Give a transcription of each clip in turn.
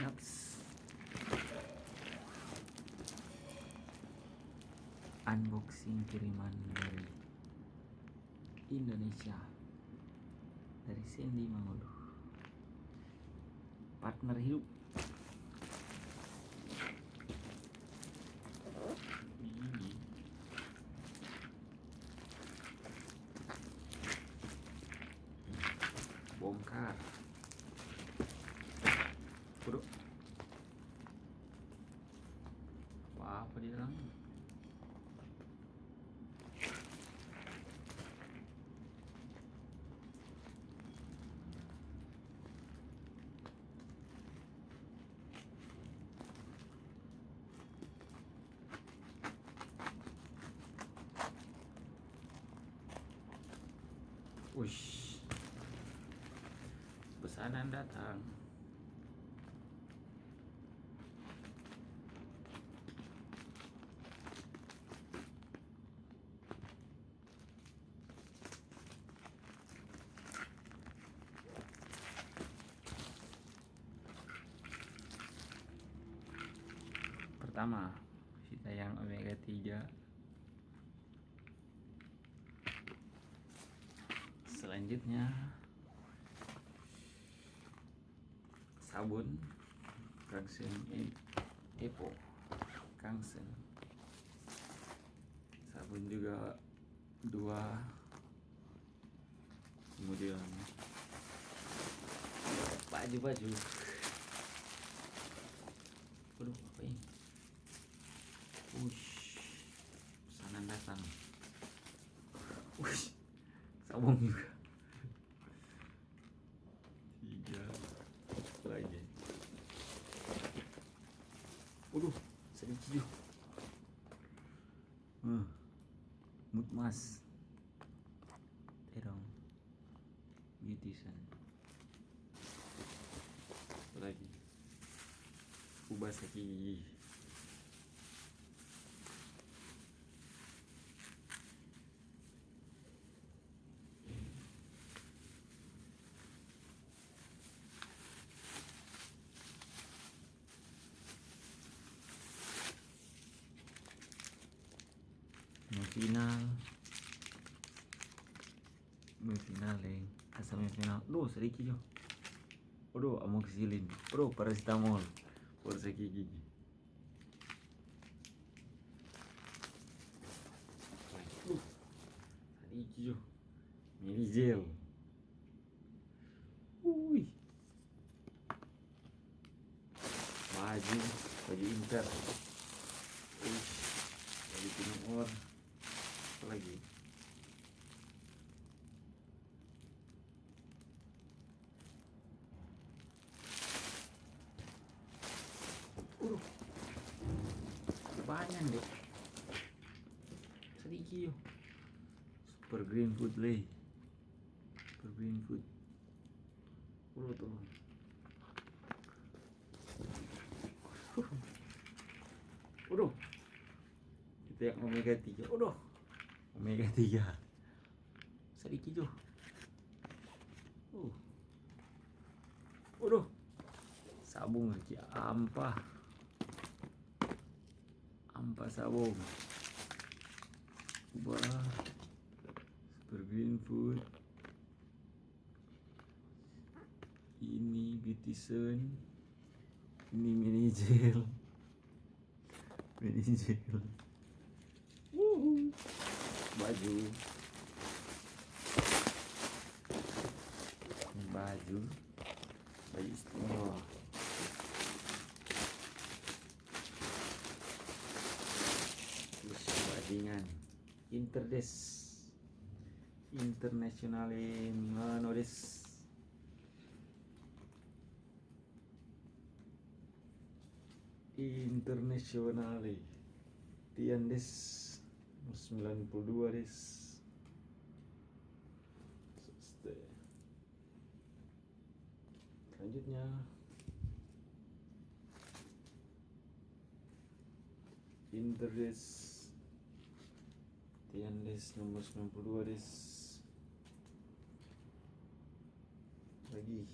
Yaps. Unboxing kiriman dari Indonesia, dari Sandy Mangulu, partner hidup. Ini bongkar. Bro, apa di dalam? Wush, pesanan datang. Pertama, kita yang omega 3. Selanjutnya sabun Kangsen Epo Kangsen. Sabun juga 2. Kemudian baju. Waduh, apa ini? Wush, pesanan datang. Wush, sabun juga. 3 lagi. Waduh, sedikit juga. Mood mask. Terong Beautician. Apa lagi? Ubasaki. Semifinal yang semifinal. Duh, sedikit jo. Waduh, amoxicillin. Bro, paracetamol buat sakit gigi. Sedikit jo. Minigel. Baju Inter. Baju Timur. Apa lagi? Banyak deh. Sedikit yo. Super Green Food leh. Super Green Food. Tuh. Waduh. Itu yang omega 3. Waduh. Omega 3. Sedikit jo. Waduh. Sabun lagi ampa sabun. Wah. Super Green Food. Ini Beautician. Ini Minigel. Baju. Ini baju istimewa. Terus bajingan Interdes Internationale Minores. Internationale Tiandes 92 des. Selanjutnya Interdes Tiandes nomor 92 des. Lagi.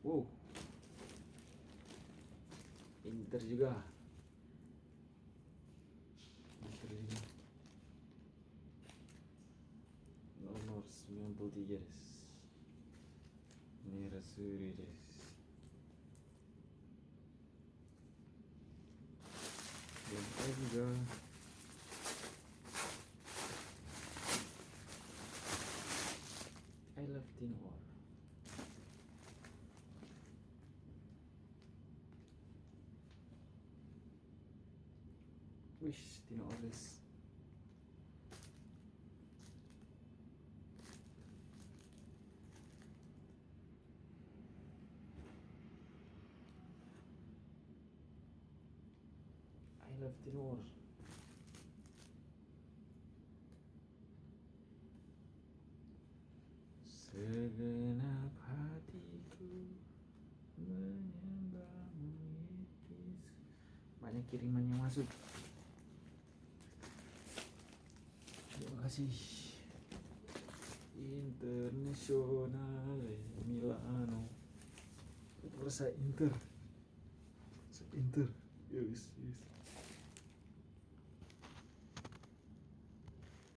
Wow. Inter juga. Inter juga. Nomor 93 des. Nerazzurri des. Inter juga. I love Tinor. Wish Tinores. I love Tinor. Segenap hatiku menyembahmu Yesus. Banyak kiriman yang masuk. Terima kasih. Internazionale Milano. Persa Inter. Inter. Yes, yes.